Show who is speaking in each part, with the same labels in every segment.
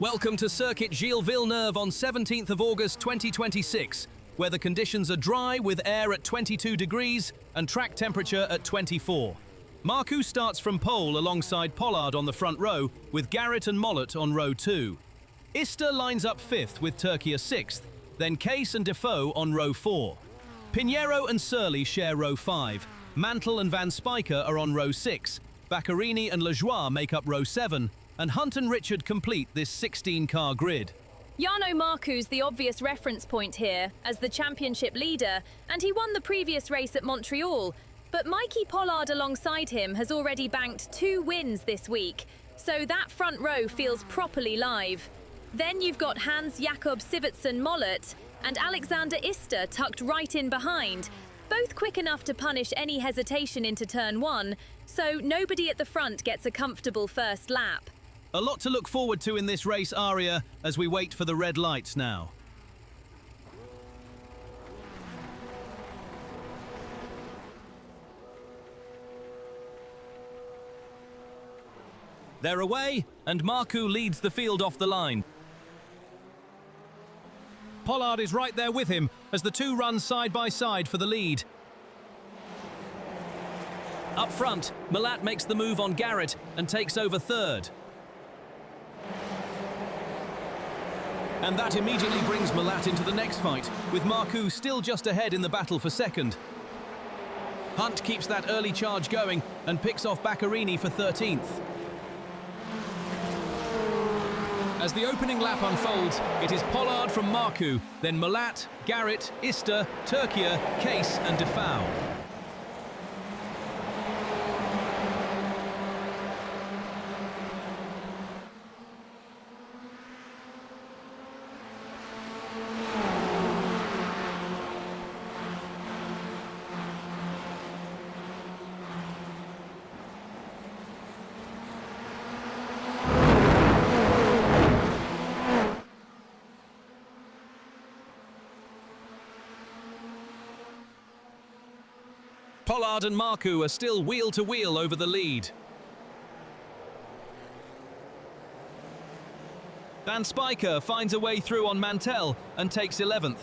Speaker 1: Welcome to Circuit Gilles Villeneuve on 17th of August 2026, where the conditions are dry with air at 22 degrees and track temperature at 24. Marc starts from pole alongside Pollard on the front row, with Garrett and Mollet on row 2. Ister lines up 5th with Turkey 6th, then Case and Defoe on row 4. Pinheiro and Surly share row 5, Mantle and Van Spijker are on row 6, Baccarini and Lajoie make up row 7, and Hunt and Richard complete this 16-car grid.
Speaker 2: Jarno Marcu's the obvious reference point here, as the championship leader, and he won the previous race at Montreal. But Mikey Pollard alongside him has already banked 2 wins this week, so that front row feels properly live. Then you've got Hans-Jakob Sivertsen-Mollet and Alexander Ister tucked right in behind, both quick enough to punish any hesitation into turn 1, so nobody at the front gets a comfortable first lap.
Speaker 1: A lot to look forward to in this race, Aria, as we wait for the red lights now. They're away, and Marcu leads the field off the line. Pollard is right there with him as the two run side by side for the lead. Up front, Mollet makes the move on Garrett and takes over 3rd. And that immediately brings Mollet into the next fight, with Marcu still just ahead in the battle for 2nd. Hunt keeps that early charge going and picks off Baccarini for 13th. As the opening lap unfolds, it is Pollard from Marcu, then Mollet, Garrett, Ister, Turkey, Case and Defoe. Pollard and Marcu are still wheel-to-wheel over the lead. Van Spijker finds a way through on Mantel and takes 11th.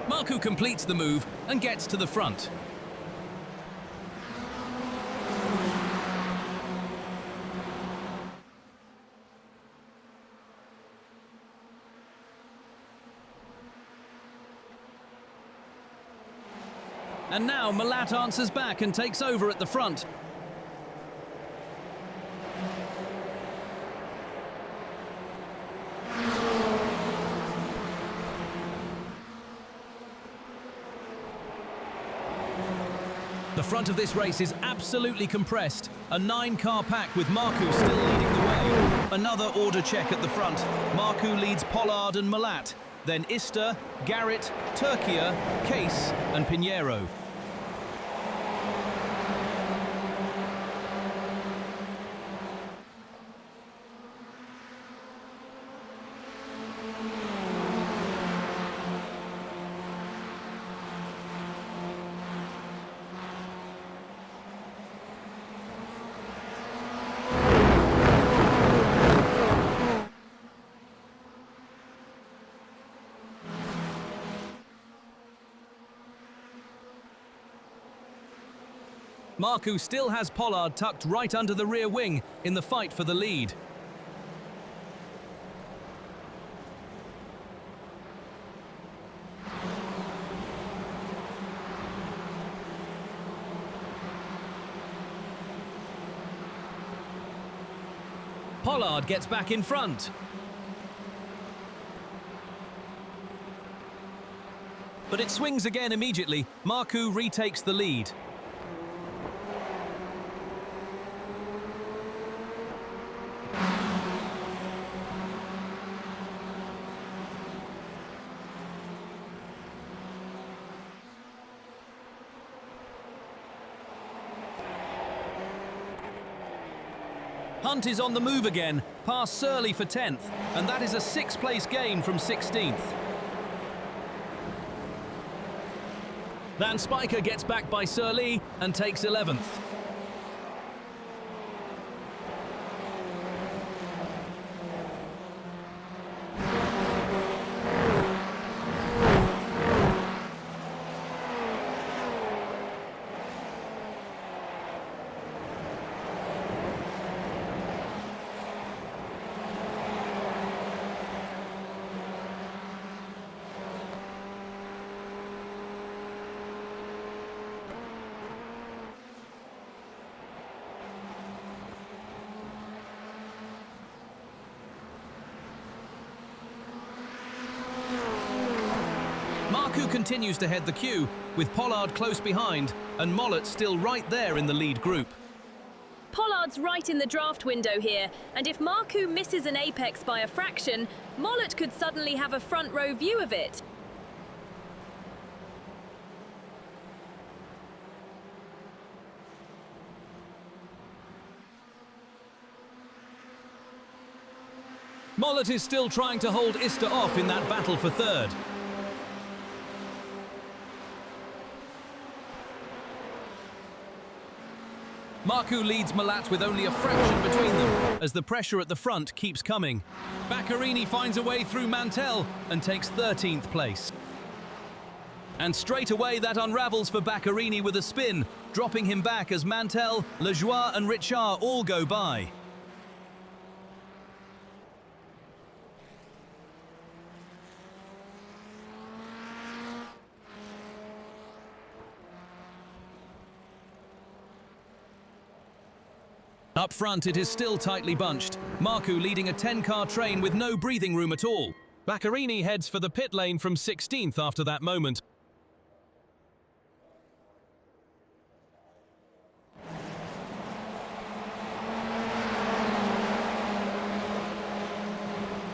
Speaker 1: Marcu completes the move and gets to the front. And now Mollet answers back and takes over at the front. The front of this race is absolutely compressed. A 9-car pack with Marcu still leading the way. Another order check at the front. Marcu leads Pollard and Mollet. Then Ister, Garrett, Turkey, Case and Pinheiro. Marcu still has Pollard tucked right under the rear wing in the fight for the lead. Pollard gets back in front. But it swings again immediately. Marcu retakes the lead. Hunt is on the move again, past Surly for 10th, and that is a 6th place gain from 16th. Van Spijker gets back by Surly and takes 11th. Marc continues to head the queue, with Pollard close behind and Mollett still right there in the lead group.
Speaker 2: Pollard's right in the draft window here, and if Marcu misses an apex by a fraction, Mollett could suddenly have a front row view of it.
Speaker 1: Mollett is still trying to hold Ister off in that battle for third. Marcu leads Mollett with only a fraction between them, as the pressure at the front keeps coming. Baccarini finds a way through Mantell and takes 13th place. And straight away that unravels for Baccarini with a spin, dropping him back as Mantell, Lejoie and Richard all go by. Up front, it is still tightly bunched. Marcu leading a 10-car train with no breathing room at all. Baccarini heads for the pit lane from 16th after that moment.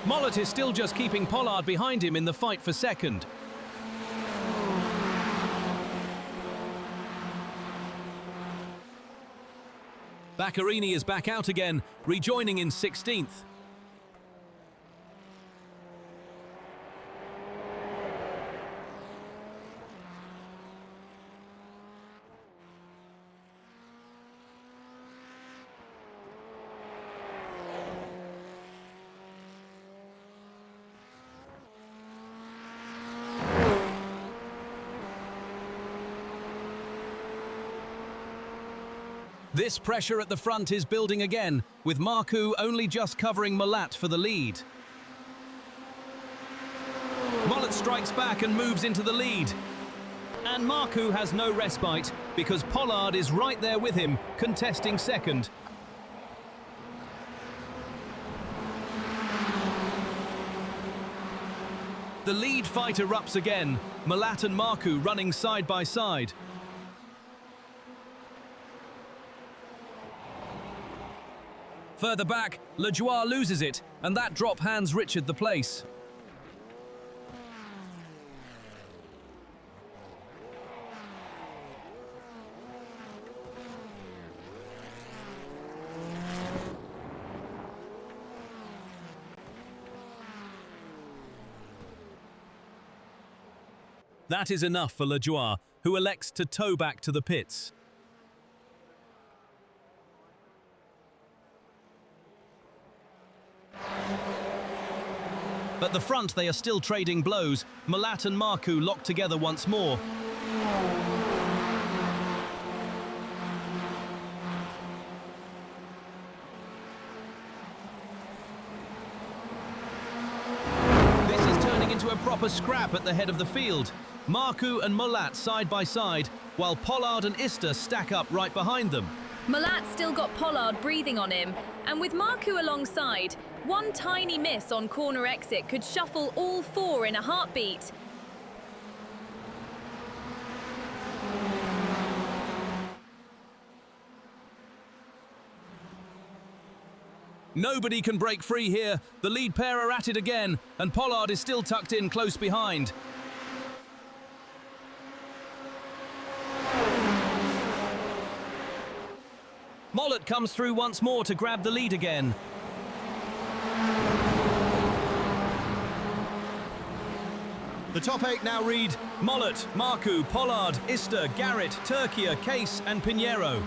Speaker 1: Mollett is still just keeping Pollard behind him in the fight for second. Baccarini is back out again, rejoining in 16th. This pressure at the front is building again, with Marcu only just covering Mollett for the lead. Mollett strikes back and moves into the lead. And Marcu has no respite, because Pollard is right there with him, contesting second. The lead fight erupts again, Mollett and Marcu running side by side. Further back, Lejoie loses it, and that drop hands Richard the place. That is enough for Lejoie, who elects to tow back to the pits. At the front, they are still trading blows. Mollett and Marcu locked together once more. This is turning into a proper scrap at the head of the field. Marcu and Mollett side by side, while Pollard and Ister stack up right behind them.
Speaker 2: Mollett's still got Pollard breathing on him, and with Marcu alongside, one tiny miss on corner exit could shuffle all four in a heartbeat.
Speaker 1: Nobody can break free here. The lead pair are at it again, and Pollard is still tucked in close behind. Mollett Mollett comes through once more to grab the lead again. The top 8 now read Mollett, Marcu, Pollard, Ister, Garrett, Turkia, Case and Pinheiro.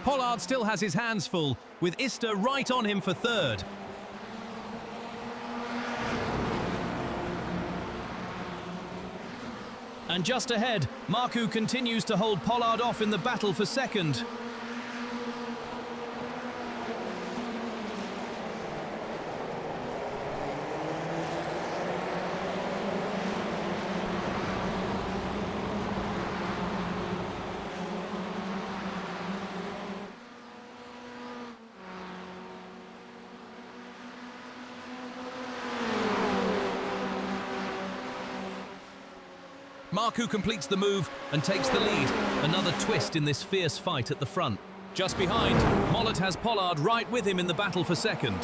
Speaker 1: Pollard still has his hands full, with Ister right on him for third. And just ahead, Marcu continues to hold Pollard off in the battle for second. Marcu completes the move and takes the lead. Another twist in this fierce fight at the front. Just behind, Mollett has Pollard right with him in the battle for second.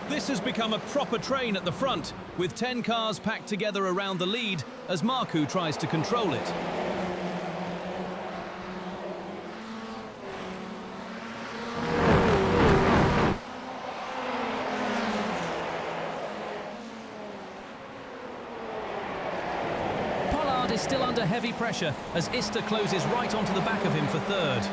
Speaker 1: This has become a proper train at the front, with 10 cars packed together around the lead as Marcu tries to control it. Pollard is still under heavy pressure as Ister closes right onto the back of him for third.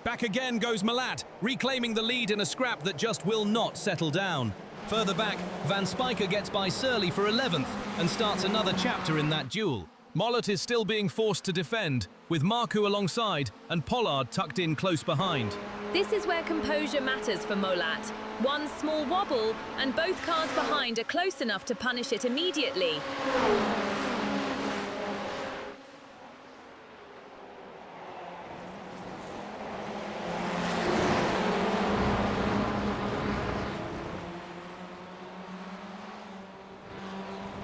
Speaker 1: Back again goes Malat, reclaiming the lead in a scrap that just will not settle down. Further back, Van Spijker gets by Surly for 11th and starts another chapter in that duel. Mollett is still being forced to defend, with Marcu alongside and Pollard tucked in close behind.
Speaker 2: This is where composure matters for Mollett. One small wobble and both cars behind are close enough to punish it immediately.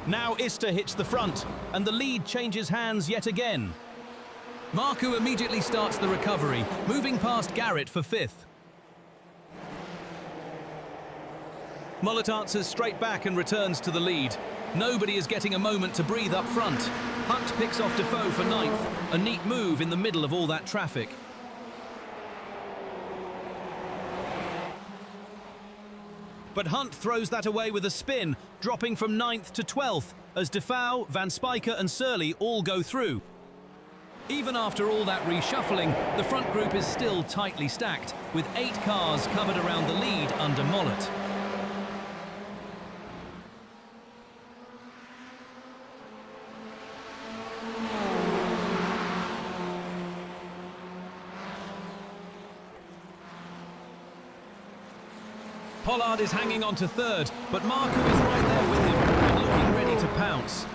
Speaker 1: Now Ister hits the front, and the lead changes hands yet again. Marcu immediately starts the recovery, moving past Garrett for 5th. Mollett answers straight back and returns to the lead. Nobody is getting a moment to breathe up front. Hunt picks off Defoe for 9th, a neat move in the middle of all that traffic. But Hunt throws that away with a spin, dropping from 9th to 12th, as Defoe, Van Spijker and Surly all go through. Even after all that reshuffling, the front group is still tightly stacked, with 8 cars covered around the lead under Mollett. Pollard is hanging on to 3rd, but Marcu is right there with him and looking ready to pounce.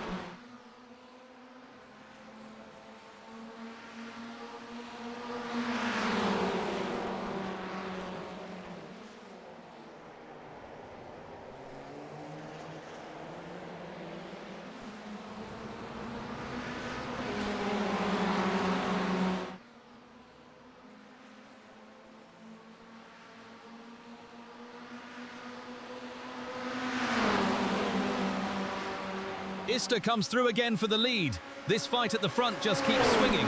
Speaker 1: Ista comes through again for the lead. This fight at the front just keeps swinging.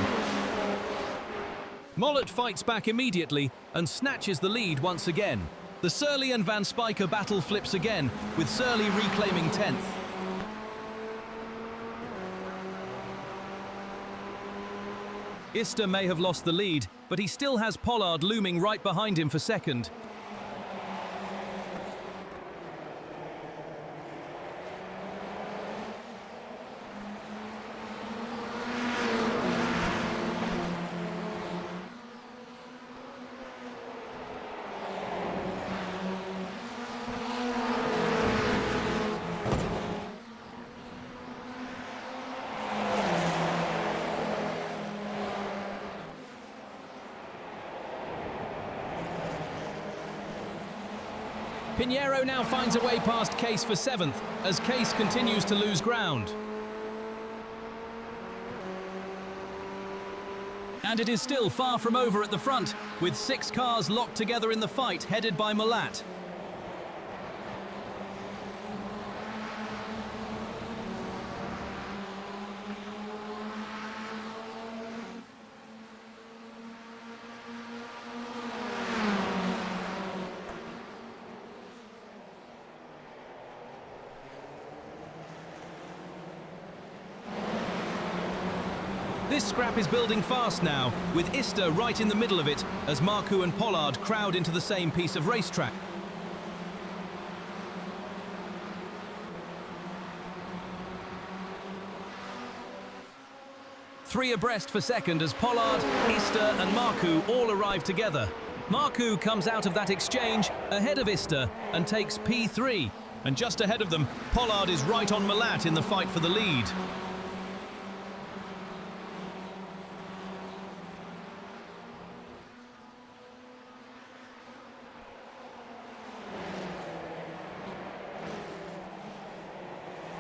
Speaker 1: Mollett fights back immediately and snatches the lead once again. The Surly and Van Spijker battle flips again, with Surly reclaiming 10th. Ista may have lost the lead, but he still has Pollard looming right behind him for second. Pinheiro now finds a way past Case for 7th, as Case continues to lose ground. And it is still far from over at the front, with 6 cars locked together in the fight, headed by Mollett. This scrap is building fast now, with Ista right in the middle of it, as Marcu and Pollard crowd into the same piece of racetrack. Three abreast for second as Pollard, Ista and Marcu all arrive together. Marcu comes out of that exchange ahead of Ista and takes P3. And just ahead of them, Pollard is right on Mollett in the fight for the lead.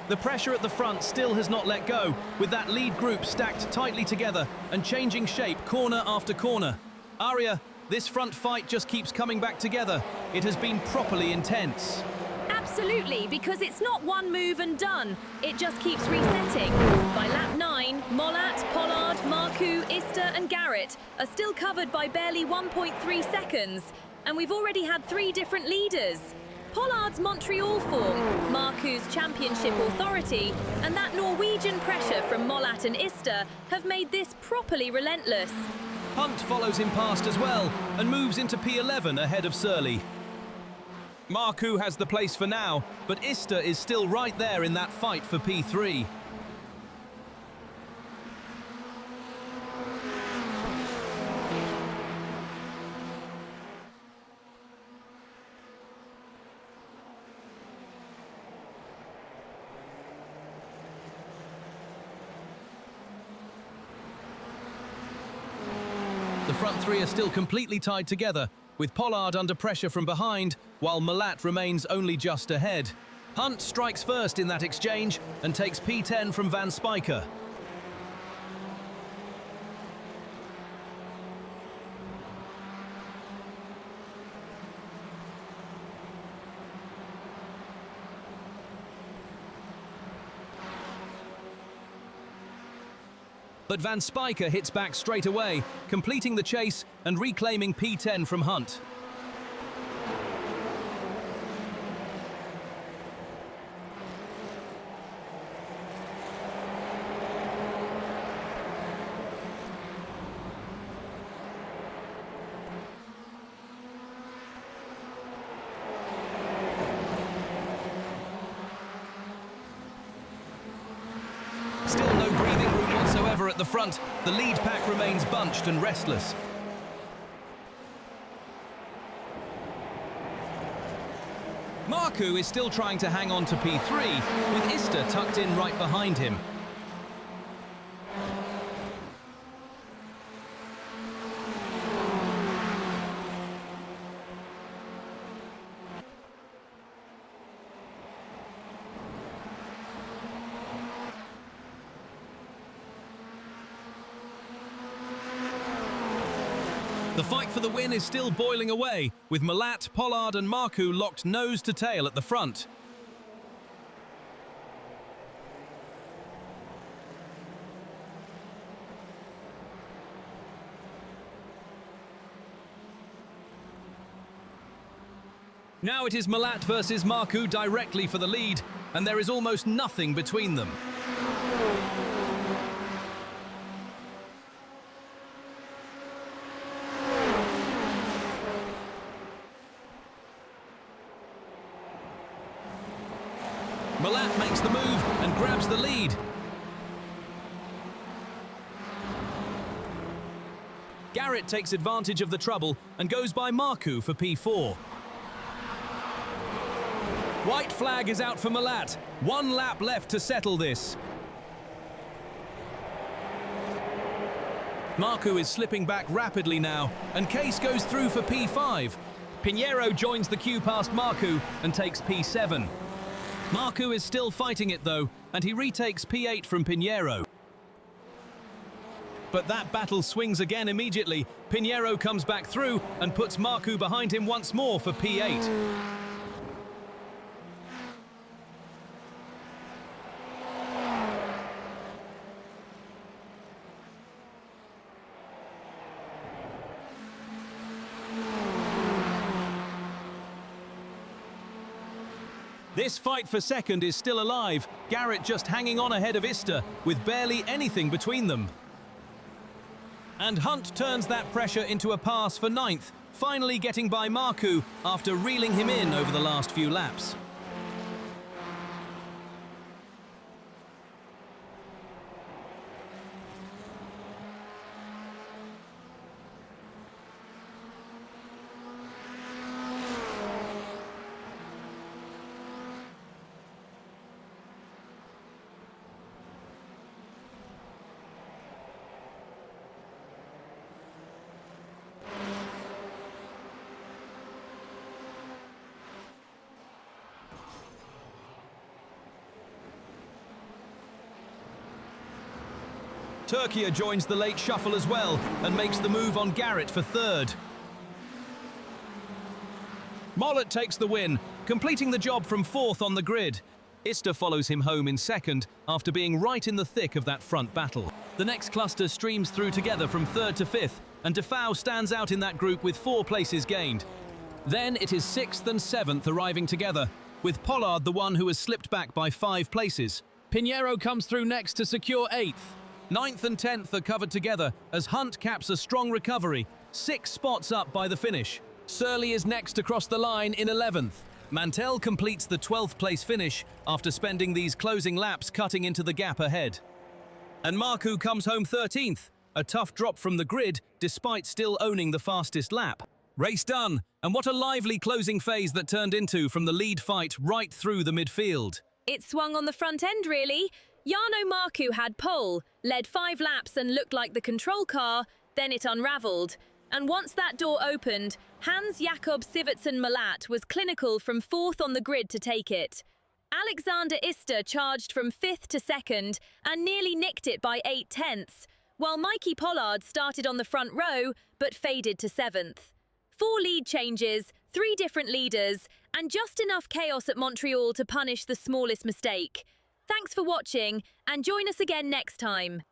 Speaker 1: The pressure at the front still has not let go, with that lead group stacked tightly together and changing shape corner after corner. Aria, this front fight just keeps coming back together. It has been properly intense.
Speaker 2: Absolutely, because it's not one move and done. It just keeps resetting. By lap 9, Mollett, Pollard, Marcu, Ista and Garrett are still covered by barely 1.3 seconds. And we've already had 3 different leaders. Pollard's Montreal form, Marcu's championship authority, and that Norwegian pressure from Mollett and Ista have made this properly relentless.
Speaker 1: Hunt follows him past as well and moves into P11 ahead of Surly. Marcu has the place for now, but Ista is still right there in that fight for P3. The front 3 are still completely tied together, with Pollard under pressure from behind, while Mollett remains only just ahead. Hunt strikes first in that exchange and takes P10 from Van Spijker. But Van Spijker hits back straight away, completing the chase and reclaiming P10 from Hunt. Still no breathing room whatsoever at the front. The lead pack remains bunched and restless. Marcu is still trying to hang on to P3, with Ista tucked in right behind him. The fight for the win is still boiling away, with Mollett, Pollard and Marcu locked nose to tail at the front. Now it is Malat versus Marcu directly for the lead, and there is almost nothing between them. Malat makes the move and grabs the lead. Garrett takes advantage of the trouble and goes by Marcu for P4. White flag is out for Malat. 1 lap left to settle this. Marcu is slipping back rapidly now, and Case goes through for P5. Pinheiro joins the queue past Marcu and takes P7. Marcu is still fighting it though, and he retakes P8 from Pinheiro. But that battle swings again immediately. Pinheiro comes back through and puts Marcu behind him once more for P8. This fight for second is still alive. Garrett just hanging on ahead of Ista, with barely anything between them. And Hunt turns that pressure into a pass for 9th, finally getting by Marcu after reeling him in over the last few laps. Turkey joins the late shuffle as well and makes the move on Garrett for 3rd. Mollett takes the win, completing the job from 4th on the grid. Ista follows him home in 2nd after being right in the thick of that front battle. The next cluster streams through together from 3rd to 5th, and Defau stands out in that group with 4 places gained. Then it is 6th and 7th arriving together, with Pollard the one who has slipped back by 5 places. Pinheiro comes through next to secure 8th. 9th and 10th are covered together as Hunt caps a strong recovery, 6 spots up by the finish. Surly is next across the line in 11th. Mantell completes the 12th place finish after spending these closing laps cutting into the gap ahead. And Marcu comes home 13th, a tough drop from the grid despite still owning the fastest lap. Race done, and what a lively closing phase that turned into from the lead fight right through the midfield.
Speaker 2: It swung on the front end, really. Jarno Marcu had pole, led 5 laps and looked like the control car, then it unravelled. And once that door opened, Hans-Jakob Sivertsen-Malat was clinical from 4th on the grid to take it. Alexander Ista charged from 5th to 2nd and nearly nicked it by 8/10, while Mikey Pollard started on the front row but faded to 7th. 4 lead changes, 3 different leaders, and just enough chaos at Montreal to punish the smallest mistake. Thanks for watching, and join us again next time.